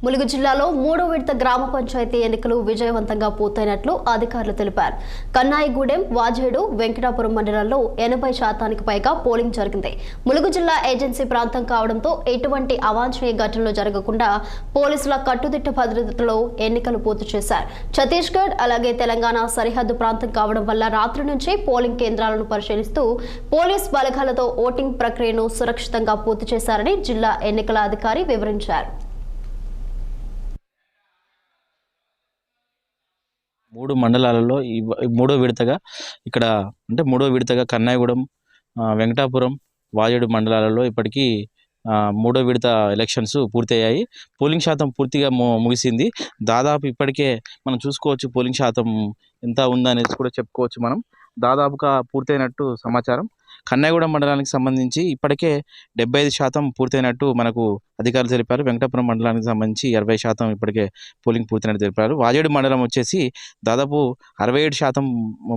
ములుగు జిల్లాలో 3వ విడత గ్రామ పంచాయతీ ఎన్నికలు విజయవంతంగా పూర్తయినట్లు అధికారులు తెలిపారు. కన్నాయిగూడెం, వాజేడు, వెంకటాపురం మండలాల్లో 80% పైగా పోలింగ్ జరిగింది. ములుగు జిల్లా ఏజెన్సీ ప్రాంతం కావడంతో ఎటువంటి అవాంఛనీయ ఘటనలు జరగకుండా పోలీసుల కట్టుదిట్ట భద్రతలో ఎన్నికలు పూర్తి చేశారు. ఛత్తీస్గఢ్ అలాగే తెలంగాణ సరిహద్దు ప్రాంతం కావడం వల్ల రాత్రి నుంచే పోలింగ్ కేంద్రాలను పరిశీలిస్తూ పోలీస్ బలగాలతో ఓటింగ్ ప్రక్రియను సురక్షితంగా పూర్తి చేశారని జిల్లా ఎన్నికల అధికారి వివరించారు. 3 మండలాలలో మూడో విడతగా ఇక్కడ మూడో విడతగా కన్నాయిగూడెం, వెంకటాపురం, వాజేడు మండలాలలో ఇప్పటికీ మూడో విడత ఎలక్షన్స్ పూర్తయ్యాయి. పోలింగ్ శాతం పూర్తిగా ముగిసింది. దాదాపు ఇప్పటికే మనం చూసుకోవచ్చు పోలింగ్ శాతం ఎంత ఉందనేది కూడా చెప్పుకోవచ్చు. మనం దాదాపుగా పూర్తయినట్టు సమాచారం. కన్నాయిగూడెం మండలానికి సంబంధించి ఇప్పటికే 75% పూర్తయినట్టు మనకు అధికారులు తెలిపారు. వెంకటాపురం మండలానికి సంబంధించి 20% ఇప్పటికే పోలింగ్ పూర్తయినట్టు తెలిపారు. వాజేడు మండలం వచ్చేసి దాదాపు 67%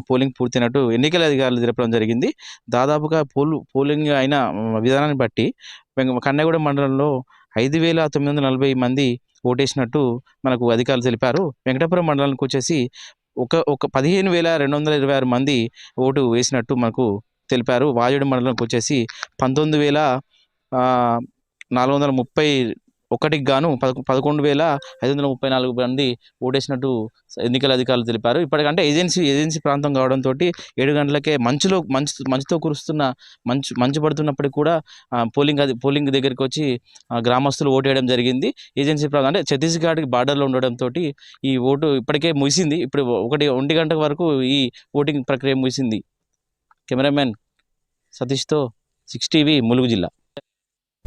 పోలింగ్ పూర్తయినట్టు ఎన్నికల అధికారులు తెలపడం జరిగింది. దాదాపుగా పోలింగ్ అయిన విధానాన్ని బట్టి కన్నాయిగూడెం మండలంలో 5,940 మంది ఓటేసినట్టు మనకు అధికారులు తెలిపారు. వెంకటాపురం మండలానికి వచ్చేసి ఒక 15,226 మంది ఓటు వేసినట్టు మనకు తెలిపారు. వాజేడు మండలానికి వచ్చేసి 19,431 గాను 11,534 మంది ఓటేసినట్టు ఎన్నికల అధికారులు తెలిపారు. ఇప్పటికంటే ఏజెన్సీ ప్రాంతం కావడంతో 7 గంటలకే మంచుతో కురుస్తున్న మంచు పడుతున్నప్పటికీ కూడా పోలింగ్ దగ్గరికి వచ్చి గ్రామస్తులు ఓటు వేయడం జరిగింది. ఏజెన్సీ ప్రాంతం అంటే ఛత్తీస్గఢ్కి బార్డర్లో ఉండడంతో ఈ ఓటు ఇప్పటికే ముగిసింది. ఇప్పుడు 1 గంట వరకు ఈ ఓటింగ్ ప్రక్రియ ముగిసింది. కెమెరామెన్ సతీష్తో 6 టీవీ ములుగు జిల్లా.